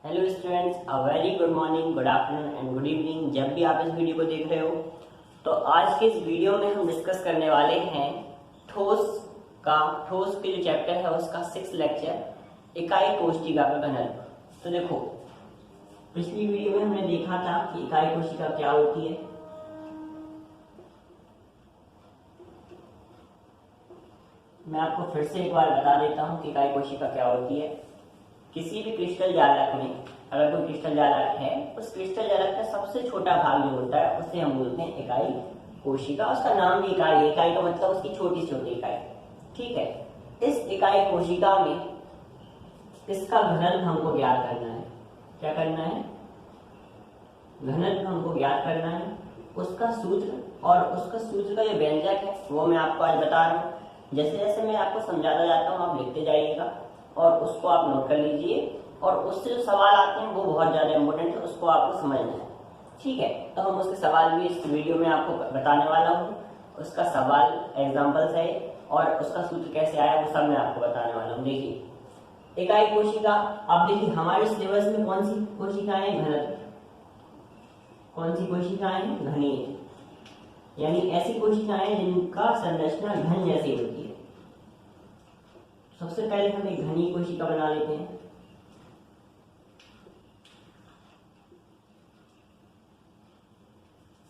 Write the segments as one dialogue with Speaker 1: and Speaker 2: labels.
Speaker 1: Hello students, a very good morning, good afternoon and good evening. जब भी आप इस वीडियो को देख रहे हो तो आज के इस वीडियो में हम डिस्कस करने वाले हैं ठोस के जो चैप्टर है उसका 6th लेक्चर इकाई कोशिका का घनत्व। तो देखो, पिछली वीडियो में हमने देखा था कि इकाई कोशिका क्या होती है। मैं आपको फिर से एक बार बता देता हूँ कि इकाई कोशिका क्या होती है। किसी भी क्रिस्टल जालक में अगर कोई क्रिस्टल जालक है, उस क्रिस्टल जालक का सबसे छोटा भाग जो होता है उसे हम बोलते हैं इकाई कोशिका। उसका नाम भी इकाई है। इकाई का मतलब उसकी छोटी से छोटी इकाई। ठीक है, इस इकाई कोशिका में इसका घनत्व हमको ज्ञात करना है। क्या करना है? घनत्व हमको ज्ञात करना है। उसका सूत्र और उसका सूत्र का जो व्यंजक है वो मैं आपको आज बता रहा हूँ। जैसे जैसे मैं आपको समझाता जाता हूँ आप लिखते जाइएगा और उसको आप नोट कर लीजिए, और उससे जो सवाल आते हैं वो बहुत ज़्यादा इंपॉर्टेंट है, उसको आपको समझना है। ठीक है, तो हम उसके सवाल भी इस वीडियो में आपको बताने वाला हूँ। उसका सवाल एग्जाम्पल्स है और उसका सूत्र कैसे आया वो सब मैं आपको बताने वाला हूँ। देखिए, इकाई कोशिका, अब देखिए हमारे सिलेबस में कौन सी कोशिकाएं घनत्व, कौन सी कोशिकाएं घनीय, यानी ऐसी कोशिकाएं जिनका संरचना घन जैसी होती है। सबसे पहले हम एक घनीय कोशिका बना लेते हैं।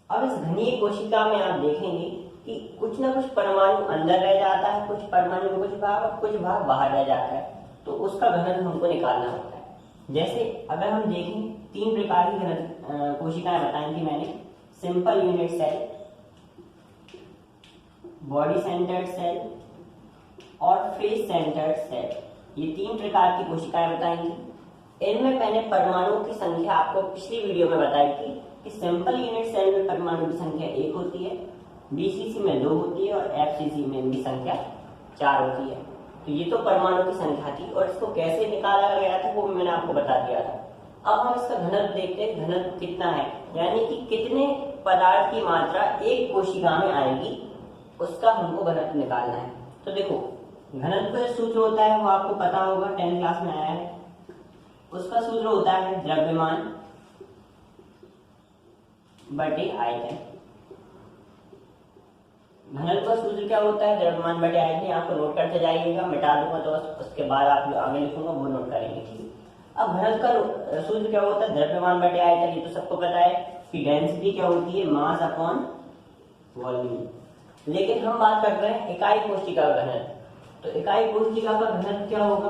Speaker 1: अब इस घनीय कोशिका में आप देखेंगे कि कुछ ना कुछ परमाणु अंदर रह जाता है, कुछ परमाणु में कुछ भाग बाहर रह जाता है, तो उसका घनत्व हमको निकालना होता है। जैसे अगर हम देखें 3 प्रकार की कोशिकाएं बताई थी मैंने। Simple unit cell, body centred cell और फेस सेंटर्ड सेल, ये 3 प्रकार की कोशिकाएं बताई थी। इनमें मैंने परमाणुओं की संख्या आपको पिछली वीडियो में बताई थी कि सिंपल यूनिट सेल में परमाणु की संख्या 1 होती है, बीसीसी में 2 होती है और एफसीसी में इनकी संख्या 4 होती है। तो ये तो परमाणु की संख्या थी और इसको कैसे निकाला गया था वो भी मैंने आपको बता दिया था। अब हम इसका घनत्व देखते हैं, घनत्व कितना है, यानी कि कितने पदार्थ की मात्रा एक कोशिका में आएगी, उसका हमको घनत्व निकालना है। तो देखो, घनत्व का सूत्र होता है वो आपको पता होगा, 10th क्लास में आया है। उसका सूत्र होता है द्रव्यमान बटे आयतन। घनत्व का सूत्र क्या होता है? द्रव्यमान बटे आयतन। आपको नोट करते जाइएगा, मिटा दूंगा तो उसके बाद आप जो आगे लिखूंगा वो नोट करेंगे। ठीक है, अब घनत्व का सूत्र क्या होता है? द्रव्यमान बटे आयतन। ये तो सबको पता है कि डेंसिटी क्या होती है? Mass upon volume. लेकिन हम बात कर रहे हैं इकाई कोशिका का घनत्व। तो इकाई कोशिका का घनत्व क्या होगा?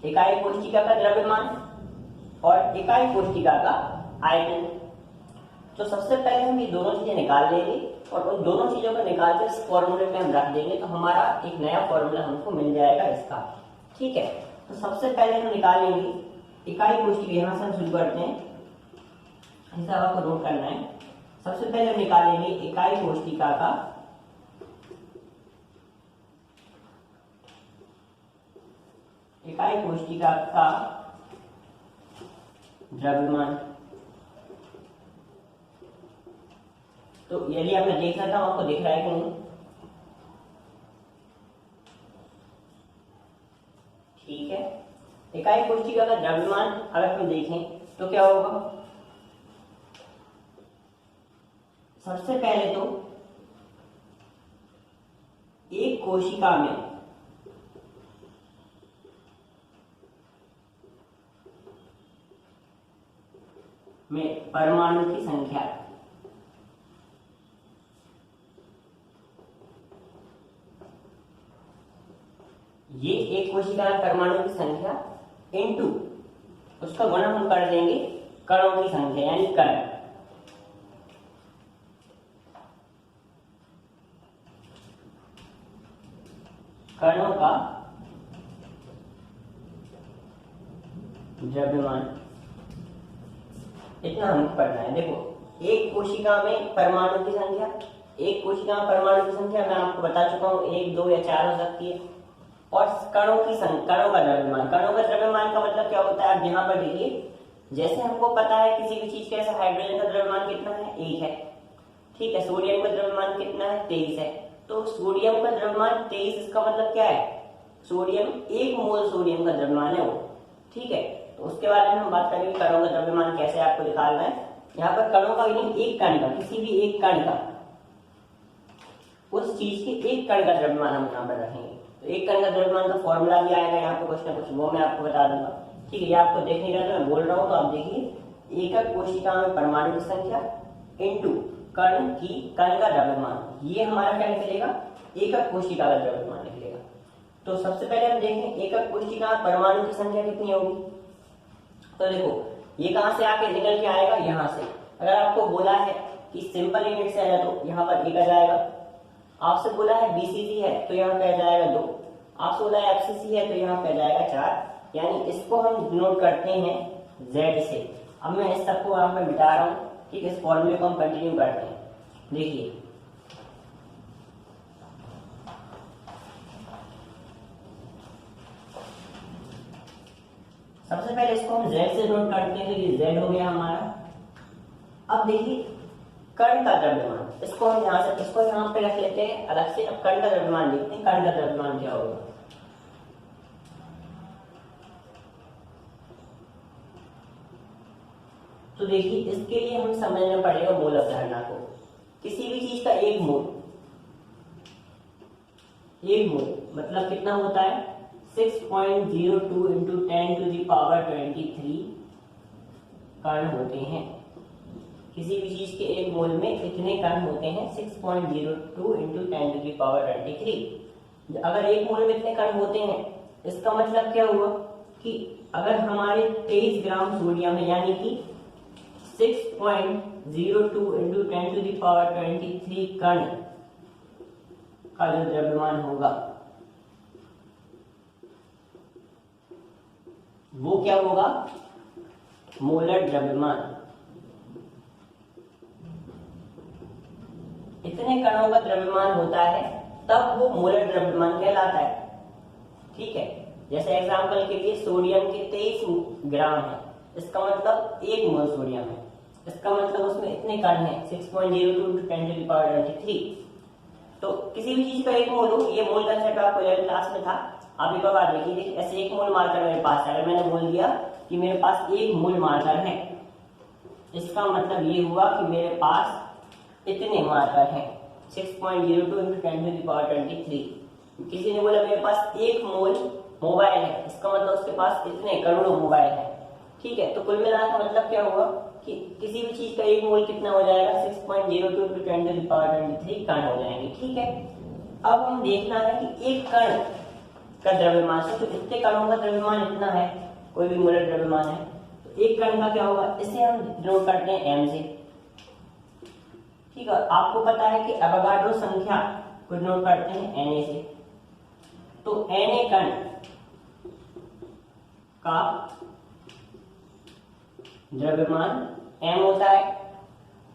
Speaker 1: इकाई कोशिका का द्रव्यमान और इकाई कोशिका का आयतन। तो सबसे पहले हम ये दोनों चीजें निकाल लेंगे और उन दोनों चीजों को निकाल कर इस फॉर्मूले में हम रख देंगे, तो हमारा एक नया फॉर्मूला हमको मिल जाएगा इसका। ठीक है, तो सबसे पहले हम निकालेंगे इकाई कोशिका। यहां से हम शुरू करते हैं, ऐसा आपको नोट करना है। सबसे पहले हम निकालेंगे इकाई कोशिका का द्रव्यमान। तो यदि आप मैं देख सकता हूं, आपको दिख रहा है कि नहीं? ठीक है, इकाई कोशिका का द्रव्यमान अगर हम देखें तो क्या होगा? सबसे पहले तो एक कोशिका में परमाणु की संख्या, ये एक कोशिका में परमाणु की संख्या इनटू उसका गुणा हम कर देंगे कणों की संख्या, यानी कण। कणों का द्रव्यमान, इतना हमको करना है। देखो, एक कोशिका में परमाणु की संख्या, एक कोशिका में परमाणु की संख्या मैं आपको बता चुका हूँ 1, 2 या 4 हो सकती है। और कणों का द्रव्यमान, कणों का द्रव्यमान का मतलब क्या होता है? आप यहाँ पर देखिए, जैसे हमको पता है किसी भी चीज का, ऐसा हाइड्रोजन का द्रव्यमान कितना है? 1 है। ठीक है, सोडियम का द्रव्यमान कितना है? 23 है। तो सोडियम का द्रव्यमान 23, इसका मतलब क्या है? सोडियम 1 मोल सोडियम का द्रव्यमान है वो। ठीक है, तो उसके बारे में हम बात करेंगे, कणों का द्रव्यमान कैसे आपको निकालना है। यहाँ पर कणों का नहीं, एक कण का, किसी भी एक कण का, उस चीज के एक कण का द्रव्यमान हम यहाँ पर रखेंगे। तो एक कण का द्रव्यमान का फॉर्मूला भी आएगा यहाँ पे कुछ ना कुछ, वो मैं आपको बता दूंगा। ठीक है, ये आपको देखने का, मैं बोल रहा हूँ तो आप देखिए, एकक कोशिका में परमाणु की संख्या इंटू कण का द्रव्यमान, ये हमारा क्या निकलेगा, एकक कोशिका का द्रव्यमान निकलेगा। तो सबसे पहले हम देखें एकक कोशिका में परमाणु की संख्या कितनी होगी। तो देखो, ये कहां से आके निकल के आएगा, यहाँ से। अगर आपको बोला है कि सिंपल यूनिट से है तो यहाँ पर 1 आ जाएगा। आपसे बोला है बीसीसी है तो यहाँ पे आ जाएगा 2। आपसे बोला है एफसीसी है तो यहाँ पे आ जाएगा 4। यानी इसको हम नोट करते हैं Z से। अब मैं इस सबको यहाँ पे मिटा रहा हूँ। ठीक है, इस फॉर्मूले को हम कंटिन्यू करते हैं। देखिए, सबसे पहले इसको हम Z से नोट करते हैं, तो ये Z हो गया हमारा। अब देखिए कण का द्रव्यमान, इसको हम यहाँ से, इसको यहाँ पे रख लेते हैं अलग से। अब कण का द्रव्यमान देखते हैं, कण का द्रव्यमान क्या होगा। तो देखिए, इसके लिए हम समझना पड़ेगा मोल अवधारणा को। किसी भी चीज का एक मोल मतलब कितना होता है, 6.02 इंटू 10⁻23 कण होते हैं। किसी भी चीज के एक मोल में इतने कण होते हैं, 6.02 इंटू 10⁻23। अगर एक मोल में इतने कण होते हैं, इसका मतलब क्या हुआ कि अगर हमारे 23 ग्राम सोडियम है, यानी कि 6.02 इंटू 10⁻23 कण का जो द्रव्यमान होगा वो क्या होगा, मोलर द्रव्यमान। इतने कणों का द्रव्यमान होता है तब वो मोलर द्रव्यमान कहलाता है। ठीक है, जैसे एग्जांपल के लिए सोडियम के 23 ग्राम है, इसका मतलब 1 मोल सोडियम है, इसका मतलब उसमें इतने कण हैं, 6.02 इंटू 10⁻23। तो किसी भी चीज का एक मोल हो, ये मोल कंसेप्ट आपको 11वीं क्लास में था। आप एक बार देखिए, ऐसे 1 मोल मार्कर मेरे पास है, अगर मैंने बोल दिया कि मेरे पास 1 मोल मार्कर है, इसका मतलब ये हुआ कि मेरे पास इतने मार्कर हैं, 6.02 इंटू 10⁻23। किसी ने बोला मेरे पास 1 मोल मोबाइल है, इसका मतलब उसके पास इतने करोड़ों मोबाइल है। ठीक है, तो कुल मिलाकर मतलब क्या हुआ कि किसी भी चीज का एक मोल कितना हो जाएगा, 6.02 इंटू 10⁻23 कण हो जाएंगे। ठीक है, अब हम देखना है कि एक कण का द्रव्यमान से, तो इतने कणों का द्रव्यमान इतना है, कोई भी मोलर द्रव्यमान है, तो एक कण का क्या होगा, इसे हम नोट करते हैं m से। ठीक है, आपको पता है कि एवोगाड्रो संख्या को नोट करते हैं Na से। तो Na कण का द्रव्यमान m होता है।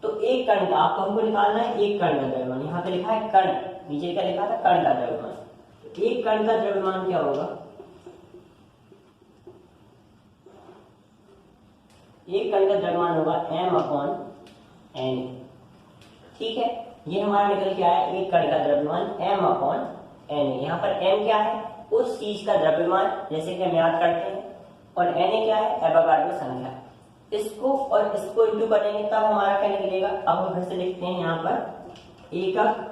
Speaker 1: तो एक कण का आपको हमको निकालना है, एक कण का द्रव्यमान, यहाँ पे लिखा है कण, नीचे क्या लिखा था, कण का द्रव्यमान। तो एक कण का द्रव्यमान क्या होगा, एक कण का द्रव्यमान होगा m/Na। ठीक है, ये हमारा निकल के आया, एक कण का द्रव्यमान m/Na। यहाँ पर m क्या है, उस चीज का द्रव्यमान, जैसे कि हम याद करते हैं, और Na क्या है, एवोगाड्रो संख्या। इसको और इसको इंटू करेंगे तब हमारा क्या निकलेगा। अब हम फिर से लिखते हैं यहाँ पर, एकक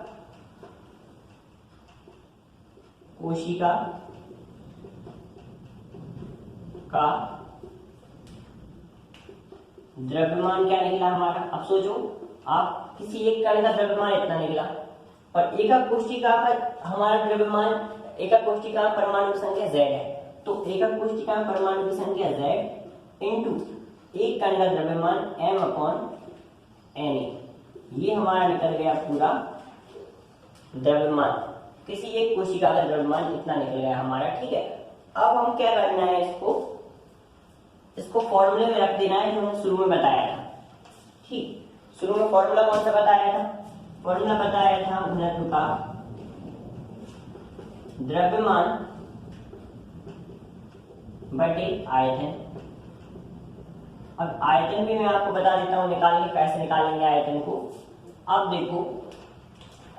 Speaker 1: कोशिका का द्रव्यमान क्या निकला हमारा। अब सोचो आप, किसी एक कण का द्रव्यमान इतना निकला, और एकक कोशिका का हमारा द्रव्यमान, एकक कोशिका में परमाणु की संख्या Z है, तो एकक कोशिका में परमाणु की संख्या Z इंटू एक कण का द्रव्यमान m/Na, ये हमारा निकल गया पूरा द्रव्यमान। किसी एक कोशिका का द्रव्यमान इतना निकल गया हमारा। ठीक है, अब हम क्या करना है, इसको फॉर्मूले में रख देना है जो हमने शुरू में बताया था। ठीक, शुरू में फॉर्मूला कौन सा बताया था, फॉर्मूला बताया था घनत्व का द्रव्यमान बटे आयतन। अब आयतन भी मैं आपको बता देता हूं, निकालने कैसे निकालेंगे आयतन को। अब देखो,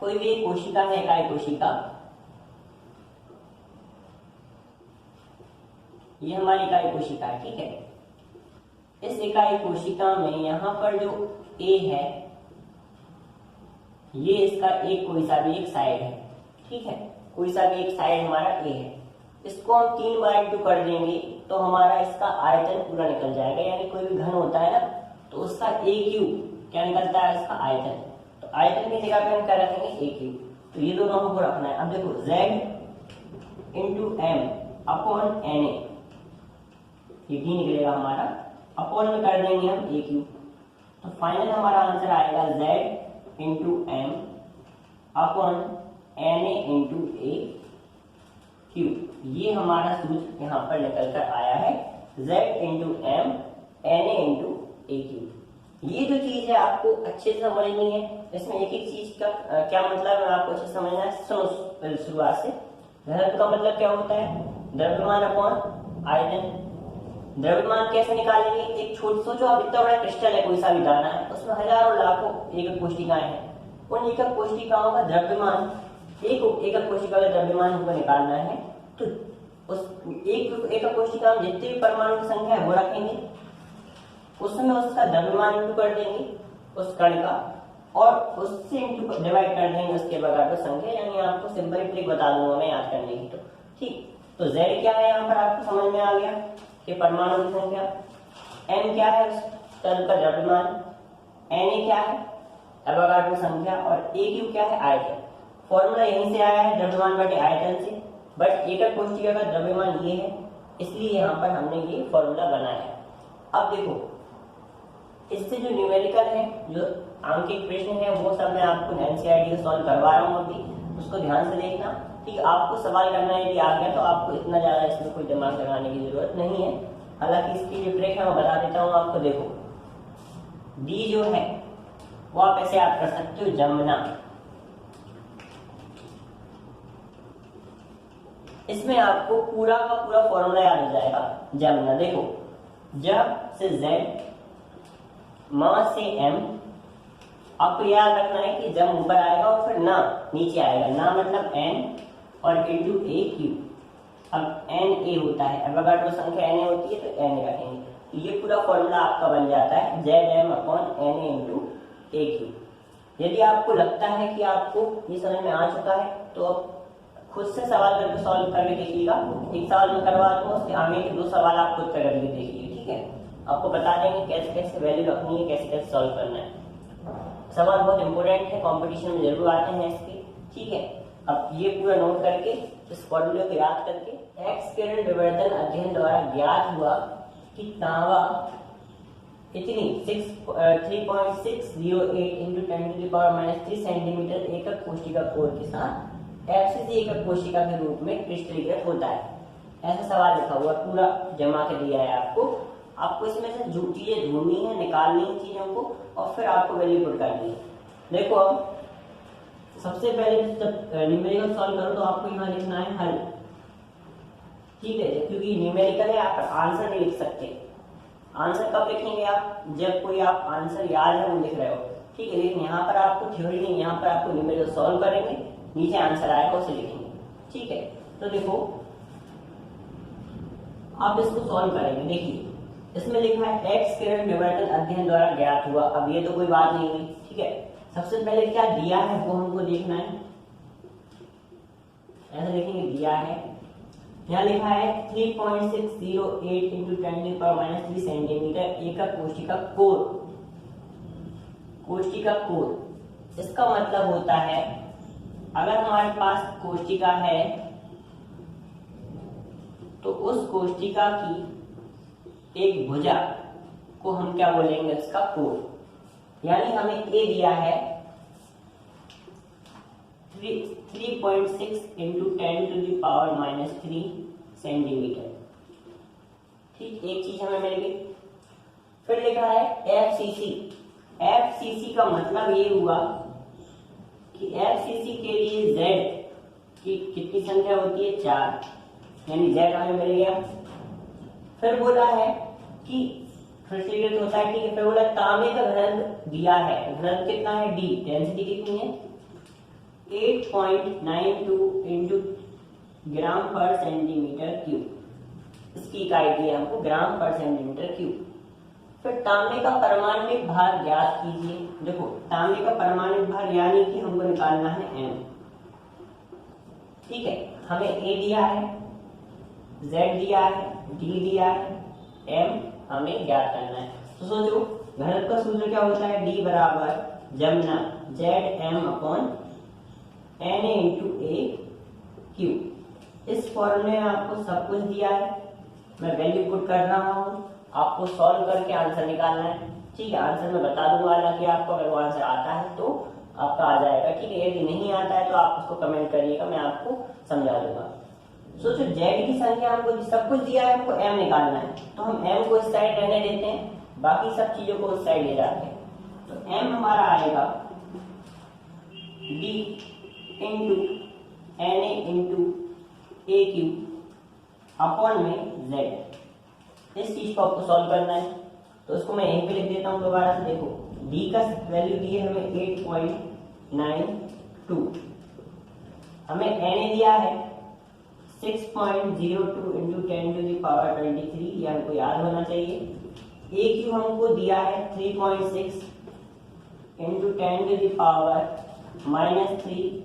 Speaker 1: कोई भी एक कोशिका है, इकाई कोशिका, ये हमारी इकाई कोशिका है। ठीक है, इस इकाई कोशिका में यहाँ पर जो ए है, ये इसका एक कोई सा भी एक साइड है, ठीक है, कोई सा भी एक साइड हमारा ए है। इसको हम 3 बार इंटू कर देंगे तो हमारा इसका आयतन पूरा निकल जाएगा। यानी कोई भी घन होता है ना, तो उसका ए क्यू क्या निकलता है, इसका आयतन। तो आयतन की जगह पे हम क्या रखेंगे, ए क्यू। तो ये दोनों हमको रखना है। अब देखो z into M upon N A, ये डी निकलेगा हमारा, अपॉन में कर देंगे हम ए क्यू। तो फाइनल हमारा आंसर आएगा z into M upon N A into A Q. ये हमारा सूत्र यहाँ पर निकल कर आया है, z into M N A into A Q. ये जो चीज है आपको अच्छे से समझनी है। इसमें एक एक चीज का क्या मतलब है आपको अच्छे से समझना है। सुनो शुरुआत से। घनत्व का मतलब क्या होता है, द्रव्यमान अपॉन आयतन। द्रव्यमान कैसे निकालेंगे, एक छोटा सोचो आप, इतना बड़ा क्रिस्टल है, कोई सा भी दाना है, उसमें हजारों लाखों एकक कोशिकाएं हैं। उन एकक कोशिकाओं का द्रव्यमान, एक एकक कोशिका का द्रव्यमान हमको निकालना है। तो उस एक एकक कोशिका में जितने भी परमाणु की संख्या है वो रखेंगे, उसमें उसका द्रव्यमान इंटू कर देंगे उस कण का, और उससे इंटू डिवाइड कर देंगे उसके बराबर संख्या। यानी आपको सिंपल ट्रिक बता दूंगा मैं याद करने की। तो ठीक, तो z क्या है यहाँ पर आपको समझ में आ गया कि परमाणु की संख्या, m क्या है उस तल का द्रव्यमान, na क्या है एवोगाड्रो संख्या, और aq क्या है आयतन। फॉर्मूला यहीं से आया है, द्रव्यमान बटे आयतन से, बट एकक कोशिका का द्रव्यमान ये है, इसलिए यहाँ पर हमने ये फॉर्मूला बनाया है। अब देखो, इससे जो न्यूमेरिकल है, जो आंकिक प्रश्न है, वो सब मैं आपको एनसीईआरटी सॉल्व करवा रहा हूँ अभी, उसको ध्यान से देखना। ठीक, आपको सवाल करना यदि आ गया तो आपको इतना ज्यादा इसमें कोई दिमाग लगाने की जरूरत नहीं है। हालांकि इसकी जो ट्रिक है मैं बता देता हूँ आपको। देखो डी जो है वो आप ऐसे याद कर सकते हो, जमुना। इसमें आपको पूरा का पूरा फॉर्मूला याद हो जाएगा, जमुना। देखो जब से z मां से m, आपको याद रखना है कि जब ऊपर आएगा और फिर ना नीचे आएगा, ना मतलब n और इंटू ए क्यू। अब एन ए होता है, एवोगाड्रो संख्या एन ए होती है, तो एन ए रखेंगे। ये पूरा फॉर्मूला आपका बन जाता है Z M upon N A into A Q. यदि आपको लगता है कि आपको ये समझ में आ चुका है तो अब खुद से सवाल करके सॉल्व करके देखिएगा। एक सवाल में करवा दूंगा, उसके आगे के 2 सवाल आप खुद करके देखिए, ठीक है। आपको बता देंगे कैसे कैसे वैल्यू रखनी है, कैसे कैसे सॉल्व करना है। सवाल बहुत इंपॉर्टेंट है, कंपटीशन में जरूर आते हैं इसके, ठीक है। अब ये पूरा नोट करके, इस फॉर्मूले को याद करके, एक्स किरण विवर्तन अध्ययन द्वारा ज्ञात हुआ कि तांबा इतनी 3.608 इंटू 10⁻³ सेंटीमीटर एकक कोशिका कोर के साथ एफसीसी एकक कोशिका के रूप में क्रिस्टलीकृत होता है। ऐसा सवाल लिखा हुआ पूरा जमा के दिया है आपको। आपको इसमें से जो चीजें ढूंढनी है, निकालनी है चीजों को, और फिर आपको वैल्यू पुट करनी है। देखो अब सबसे पहले जब न्यूमेरिकल सॉल्व करो तो आपको यहाँ लिखना है हल, ठीक है, क्योंकि न्यूमेरिकल है, आप आंसर नहीं लिख सकते। आंसर कब लिखेंगे आप, जब कोई आप आंसर याद है वो लिख रहे हो, ठीक है। लेकिन यहाँ पर आपको थ्योरी नहीं, यहाँ पर आपको न्यूमेरिकल सॉल्व करेंगे, नीचे आंसर आएगा उसे लिखेंगे, ठीक है। तो देखो आप इसको सॉल्व करेंगे। देखिए इसमें लिखा है एक्स किरण विवर्तन अध्ययन द्वारा ज्ञात हुआ। अब ये तो कोई बात नहीं हुई, ठीक है। सबसे पहले क्या दिया है वो हमको देखना है, ऐसा लिखेंगे दिया है। यहाँ लिखा है 3.608 इंटू 10⁻³ सेंटीमीटर एकक कोशिका कोर, कोशिका कोर। इसका मतलब होता है अगर हमारे पास कोशिका है तो उस कोशिका की एक भुजा को हम क्या बोलेंगे, इसका कोर। यानी हमें ए दिया है 3.6 इंटू 10⁻³ सेंटीमीटर, ठीक, एक चीज हमें मिल गई। फिर लिखा है एफसीसी। एफसीसी का मतलब ये हुआ कि एफसीसी के लिए जेड की कितनी संख्या होती है, 4, यानी जेड हमें मिल गया। फिर बोला है कि फिर से ये होता है, ठीक है। फिर बोला तांबे का घनत्व दिया है, घनत्व कितना है, डी, डेंसिटी कितनी है, 8.92 इंटू ग्राम पर सेंटीमीटर क्यूब। इसकी इकाई दी है हमको ग्राम पर सेंटीमीटर क्यूब। फिर तांबे का परमाणविक भार ज्ञात कीजिए। देखो तांबे का परमाणविक भार यानी कि हमको निकालना है m। ठीक है, हमें a दिया है, z दिया है, d दिया है, m हमें ज्ञात करना है। तो सोचो घनत्व का सूत्र क्या होता है, d बराबर जमना Zm upon Na into A Q. इस फॉर्मूले में आपको सब कुछ दिया है, मैं वैल्यू पुट कर रहा हूँ, आपको सॉल्व करके आंसर निकालना है। ठीक है, आंसर मैं बता दूंगा हालांकि आपको, अगर वो आंसर आता है तो आपका आ जाएगा। ठीक है, यदि नहीं आता है तो आप उसको कमेंट करिएगा, मैं आपको समझा दूंगा। सोचो जेड की संख्या हमको सब कुछ दिया है, हमको m निकालना है, तो हम m को इस साइड रहने देते हैं, बाकी सब चीजों को उस साइड ले जाते हैं। तो m हमारा आएगा d into Na into A Q upon में z। इस चीज को आपको सॉल्व करना है, तो उसको मैं यहीं पे लिख देता हूँ दोबारा से। देखो d का वैल्यू दी है हमें 8.92, हमें Na दिया है 6.02 इंटू 10 टू द पावर 23, ये हमको याद होना चाहिए। ए क्यू हमको दिया है 3.6 इंटू 10 टू द पावर -3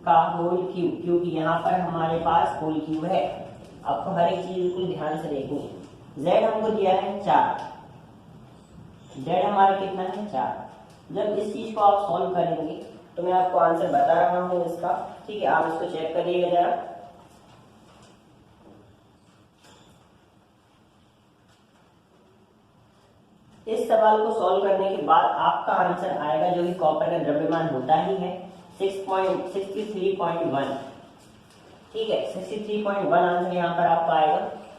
Speaker 1: का होल क्यूब, क्योंकि यहाँ पर हमारे पास होल क्यूब है। आपको हर एक चीज बिल्कुल ध्यान से देखनी है। z हमको दिया है 4, z हमारा कितना है 4। जब इस चीज को आप सॉल्व करेंगे तो मैं आपको आंसर बता रहा हूँ इसका। ठीक है, आप इसको चेक करिएगा जरा। इस सवाल को सॉल्व करने के बाद आपका आंसर आएगा, जो कि कॉपर का द्रव्यमान होता ही है 63.1। ठीक है, 63.1 आंसर यहाँ पर आपका आएगा।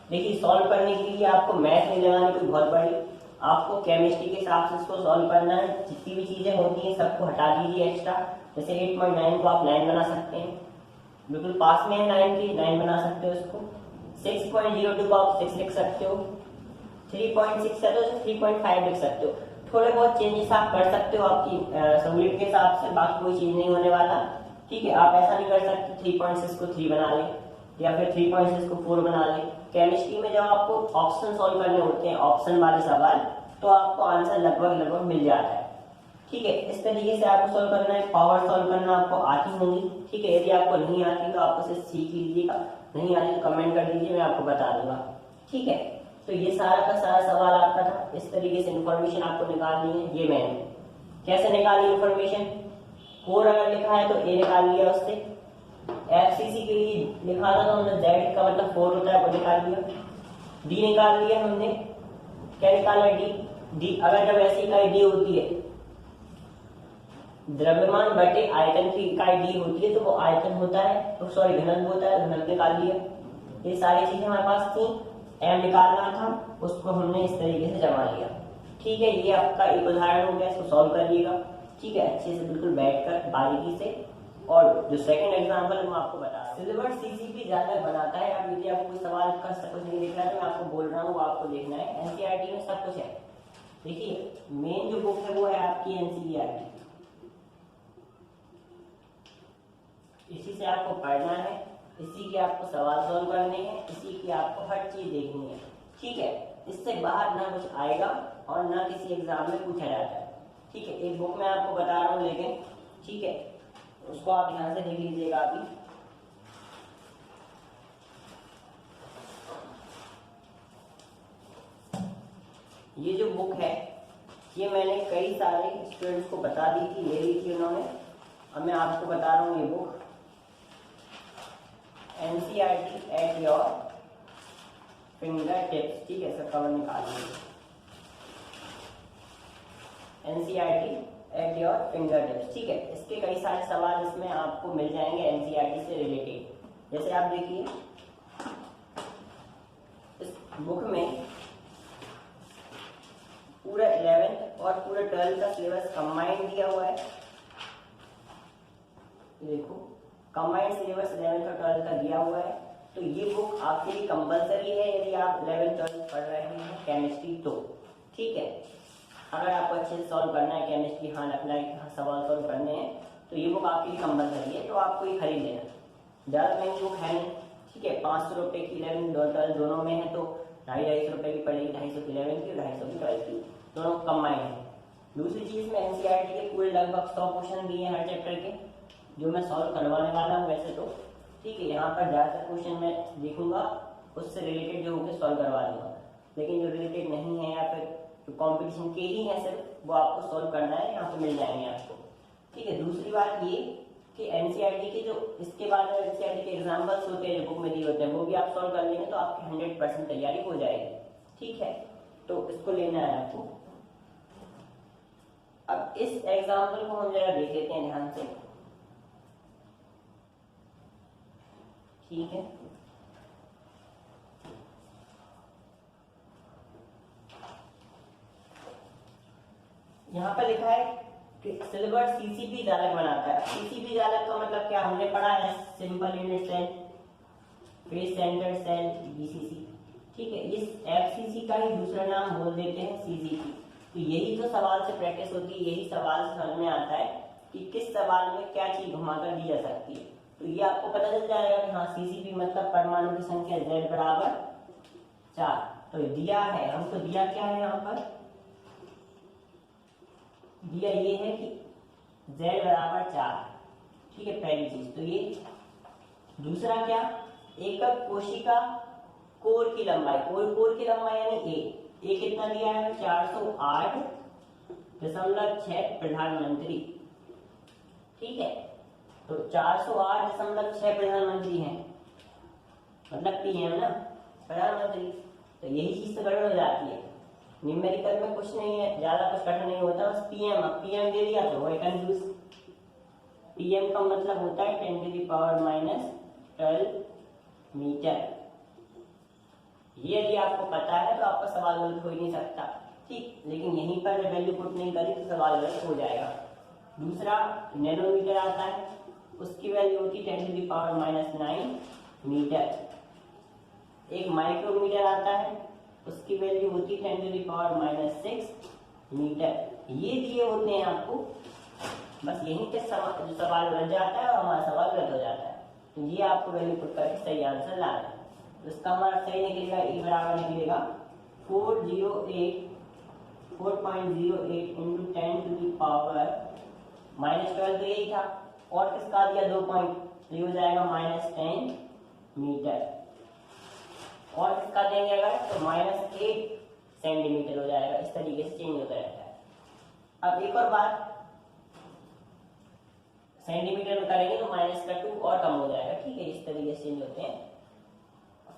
Speaker 1: देखिए सॉल्व करने के लिए आपको मैथ नहीं लगानी कोई बहुत बड़ी, आपको केमिस्ट्री के हिसाब से इसको सॉल्व करना है। जितनी भी चीजें होती हैं सबको हटा दीजिए एक्स्ट्रा। जैसे 8.9 को आप 9 बना सकते हैं, बिल्कुल पास में है 9 की, 9 बना सकते हो इसको। 6.02 को आप 6 लिख सकते हो, 3.6 है तो 3.5 लिख सकते हो। थोड़े बहुत चेंजेस आप कर सकते हो आपकी सहूलियत के हिसाब से, बाकी कोई चीज नहीं होने वाला। ठीक है, आप ऐसा नहीं कर सकते 3.6 को 3 बना ले या फिर 3.6 को 4 बना ले। केमिस्ट्री में जब आपको ऑप्शन सॉल्व करने होते हैं, ऑप्शन वाले सवाल, तो आपको आंसर लगभग मिल जाता है। ठीक है, इस तरीके से आपको सॉल्व करना है। पावर सॉल्व करना आपको आती होंगी। ठीक है, यदि आपको नहीं आती तो आप उसे सीख लीजिएगा, नहीं आती तो कमेंट कर दीजिए, मैं आपको बता दूंगा। ठीक है, तो ये सारा का सारा सवाल आपका था। इस तरीके से इंफॉर्मेशन आपको निकालनी है। ये मैंने कैसे निकाली इंफॉर्मेशन, 4 अगर लिखा है तो ए निकाल लिया, उससे एफसीसी के लिए लिखा था तो हमने जेड का मतलब 4 होता है वो निकाल लिया, डी निकाल लिया हमने। क्या निकाला, डी। अगर जब ऐसी इकाई डी होती है, द्रव्यमान बटे आयतन की इकाई डी होती है, तो वो आयतन होता है, तो सॉरी घनत्व होता है, घनत्व निकाल लिया। ये सारी चीजें हमारे पास थी, एम निकालना था, उसको हमने इस तरीके से जमा लिया। ठीक है, ये आपका एक उदाहरण हो गया, इसको सॉल्व करिएगा। ठीक है, अच्छे से बिल्कुल बैठकर बारीकी से। और जो सेकंड एग्जांपल है वो आपको बता रहा हूं। सिलेबस सीसीपी ज्यादा बनाता है। अब यदि आपको कोई सवाल का सब कुछ नहीं दिख रहा है तो मैं आपको बोल रहा हूँ, वो आपको देखना है। एनसीईआरटी में सब कुछ है। देखिए मेन जो बुक है वो है आपकी एनसीईआरटी, इसी से आपको पढ़ना है, इसी के आपको सवाल सॉल्व करने हैं, इसी की आपको हर चीज देखनी है। ठीक है, इससे बाहर ना कुछ आएगा और ना किसी एग्जाम में पूछा जाता है। ठीक है, एक बुक मैं आपको बता रहा हूँ लेकिन, ठीक है, उसको आप ध्यान से देख लीजिएगा अभी। ये जो बुक है ये मैंने कई सारे स्टूडेंट्स को बता दी थी, ले ली थी उन्होंने। अब मैं आपको बता रहा हूँ ये book NCERT at your finger tips. ठीक है, इसका कवर निकाल लीजिए, NCERT at your finger tips. ठीक है, इसके कई सारे सवाल इसमें आपको मिल जाएंगे एनसीईआरटी से रिलेटेड। जैसे आप देखिए इस बुक में पूरा 11th और पूरा 12th का सिलेबस कंबाइंड दिया हुआ है। देखो कंबाइंड सिलेबस 11th और 12th का दिया हुआ है, तो ये बुक आपके लिए कंपलसरी है यदि आप 11th 12th पढ़ रहे हैं केमिस्ट्री तो। ठीक है, अगर आपको अच्छे से सॉल्व करना है केमिस्ट्री, हाँ अप्लाई सवाल सॉल्व करने हैं, तो ये बुक आपके लिए कंपलसरी है, तो आपको ये खरीद लेना। ज़्यादा महंगी बुक है नहीं। ठीक है, 500 रुपये की 11th और 12th दोनों में है, तो ₹250 की पड़ेगी, 250 की 11 की और 250 की 12 की, दोनों कंबाइन है। दूसरी चीज में एनसीईआरटी के पूरे लगभग 100 क्वेश्चन दिए हैं हर चैप्टर के, जो मैं सॉल्व करवाने वाला हूँ वैसे तो, ठीक है। यहाँ पर ज्यादातर क्वेश्चन मैं देखूंगा उससे रिलेटेड जो होंगे सॉल्व करवा दूंगा, लेकिन जो रिलेटेड नहीं है या फिर जो कॉम्पिटिशन के ही है सिर्फ, वो आपको सॉल्व करना है, यहाँ पे मिल जाएंगे आपको, ठीक है। दूसरी बात ये कि एनसीईआरटी के जो इसके बाद में एनसीईआरटी के एग्जाम्पल्स होते हैं जो बुक में दिए होते हैं, वो भी आप सॉल्व कर लेंगे तो आपकी 100% तैयारी हो जाएगी, ठीक है। तो इसको लेना है आपको। अब इस एग्जाम्पल को हम जरा देख लेते हैं ध्यान से, ठीक है। यहाँ पर लिखा है कि सिल्वर सीसीपी जालक बनाता है। सीसीपी जालक का मतलब क्या हमने पढ़ा है, simple unit cell, face centre cell, BCC, ठीक है। इस एफसीसी का ही दूसरा नाम बोल देते हैं सीजीपी। तो यही तो सवाल से प्रैक्टिस होती है, यही सवाल से समझ में आता है कि किस सवाल में क्या चीज घुमाकर दी जा सकती है। तो ये आपको पता चल जाएगा कि हाँ सीसीपी मतलब परमाणु की संख्या Z बराबर 4। तो दिया है हमको, दिया क्या है यहाँ पर, दिया ये है कि Z बराबर 4, ठीक है, पहली चीज तो ये। दूसरा क्या, एकक कोशिका कोर की लंबाई, कोर की लंबाई यानी ए कितना दिया है, 408.6 प्रधानमंत्री, ठीक है। तो 408.6 प्रधानमंत्री हैं, मतलब पीएम ना, प्रधानमंत्री। तो यही चीज तो गड़बड़ हो जाती है, न्यूमेरिकल में कुछ नहीं है, ज्यादा कुछ कठिन नहीं होता, बस पीएम, अब पीएम दे दिया तो वही कंफ्यूज। पीएम का मतलब होता है 10⁻12 मीटर। ये यदि आपको पता है तो आपका सवाल गलत हो ही नहीं सकता, ठीक। लेकिन यहीं पर वैल्यू पुट नहीं करी तो सवाल गलत हो जाएगा। दूसरा नैनोमीटर आता है, उसकी वैल्यू होती है 10⁻9 मीटर। एक माइक्रोमीटर आता है, उसकी वैल्यू होती है 10⁻6 मीटर। ये दिए होते हैं आपको, बस यहीं पे सवाल बन जाता है और हमारा सवाल गलत हो जाता है। तो ये आपको वैल्यू पुट करके सही आंसर लाना है। तो इसका हमारा सही निकलेगा, ए बराबर निकलेगा 4.08 इंटू 10⁻12, तो यही था। और किसका दिया 2 पॉइंट, तो ये हो जाएगा -10 मीटर। और किसका देंगे अगर, तो -8 सेंटीमीटर हो जाएगा। इस तरीके से चेंज होता रहता है। अब एक और बात, सेंटीमीटर में करेंगे तो -2 और कम हो जाएगा, ठीक है। इस तरीके से चेंज होते हैं।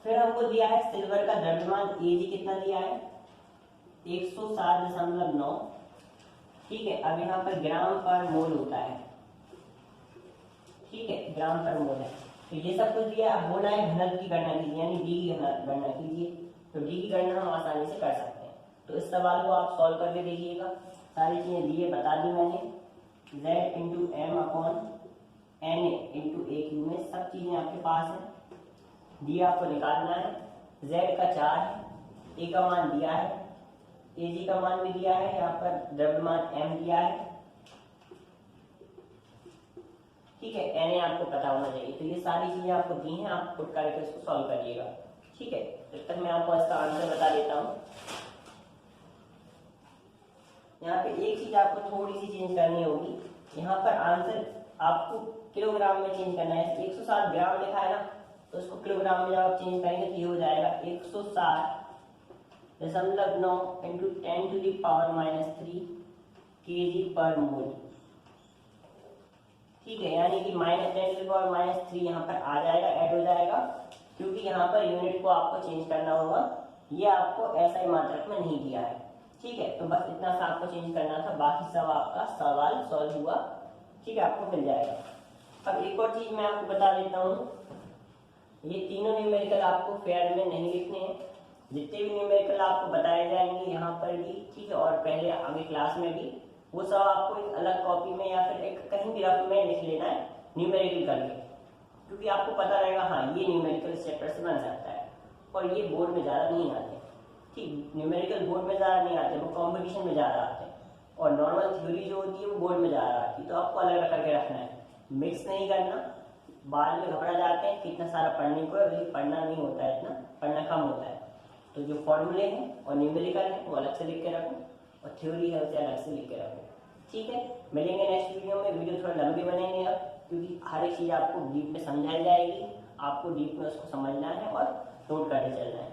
Speaker 1: फिर हमको दिया है सिल्वर का द्रव्यमान Ag कितना दिया है, 107.9, ठीक है। अब यहाँ पर ग्राम पर मोल होता है, ठीक है, ग्राम पर मोल है। तो ये सब कुछ दिया, अब बोला है घनत्व की गणना कीजिए, यानी डी की गणना कीजिए। तो डी की गणना हम आसानी से कर सकते हैं। तो इस सवाल को आप सॉल्व करके देखिएगा, सारी चीजें दी है, बता दी मैंने। Z into M upon N into A Q में सब चीजें आपके पास है, दिया आपको निकालना है। Z का 4 है, ए का मान दिया है, Ag का मान भी दिया है, यहाँ पर द्रव्यमान m दिया है, ठीक है। Na आपको पता होना चाहिए। तो ये सारी चीजें आपको दी हैं, आप पुट करके इसको सॉल्व करिएगा, ठीक है। तब तक मैं आपको इसका आंसर बता देता हूँ। यहाँ पे एक चीज आपको थोड़ी सी चेंज करनी होगी, यहाँ पर आंसर आपको किलोग्राम में चेंज करना है। 107 ग्राम लिखा है ना, तो उसको किलोग्राम में जब आप चेंज करेंगे तो ये हो जाएगा 107.9 इंटू 10⁻³ kg पर मोल, ठीक है। यानी कि -10⁻³ यहाँ पर आ जाएगा, ऐड हो जाएगा, क्योंकि यहाँ पर यूनिट को आपको चेंज करना होगा। ये आपको ऐसा ही मात्रक में नहीं दिया है, ठीक है। तो बस इतना सा आपको चेंज करना था, बाकी सब आपका सवाल सॉल्व हुआ, ठीक है, आपको मिल जाएगा। अब एक और चीज मैं आपको बता देता हूँ, ये तीनों न्यूमेरिकल आपको फेयर में नहीं लिखने हैं। जितने भी न्यूमेरिकल आपको बताए जाएंगे यहाँ पर भी, ठीक है, और पहले आगे क्लास में भी, वो सब आपको एक अलग कॉपी में या फिर एक कहीं भी रफ में लिख लेना है न्यूमेरिकल करके, क्योंकि आपको पता रहेगा हाँ ये न्यूमेरिकल चैप्टर से बन सकता है। और ये बोर्ड में ज़्यादा नहीं आते, ठीक, न्यूमेरिकल बोर्ड में ज़्यादा नहीं आते, वो कॉम्पिटिशन में ज़्यादा आते हैं। और नॉर्मल थ्योरी जो होती है वो बोर्ड में ज़्यादा आती है। तो आपको अलग अलग करके रखना है, मिक्स नहीं करना। बाद में घबरा जाते हैं कि इतना सारा पढ़ने को है, पढ़ना नहीं होता है, इतना पढ़ना कम होता है। तो जो फॉर्मूले हैं और न्यूमेरिकल है वो अलग से लिख के रखो और थ्योरी है उसे अलग से लिख के रखो। ठीक है, मिलेंगे नेक्स्ट वीडियो में। वीडियो थोड़ा लंबी बनेंगे अब, क्योंकि हर एक चीज़ आपको डीप में समझाई जाएगी, आपको डीप में उसको समझना है और नोट करके चलना है।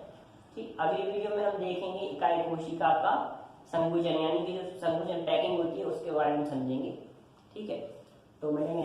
Speaker 1: ठीक, अगली वीडियो में हम देखेंगे इकाई कोशिका का संकुचन, यानी कि जो संकुचन पैकिंग होती है उसके बारे में समझेंगे। ठीक है, तो मिलेंगे।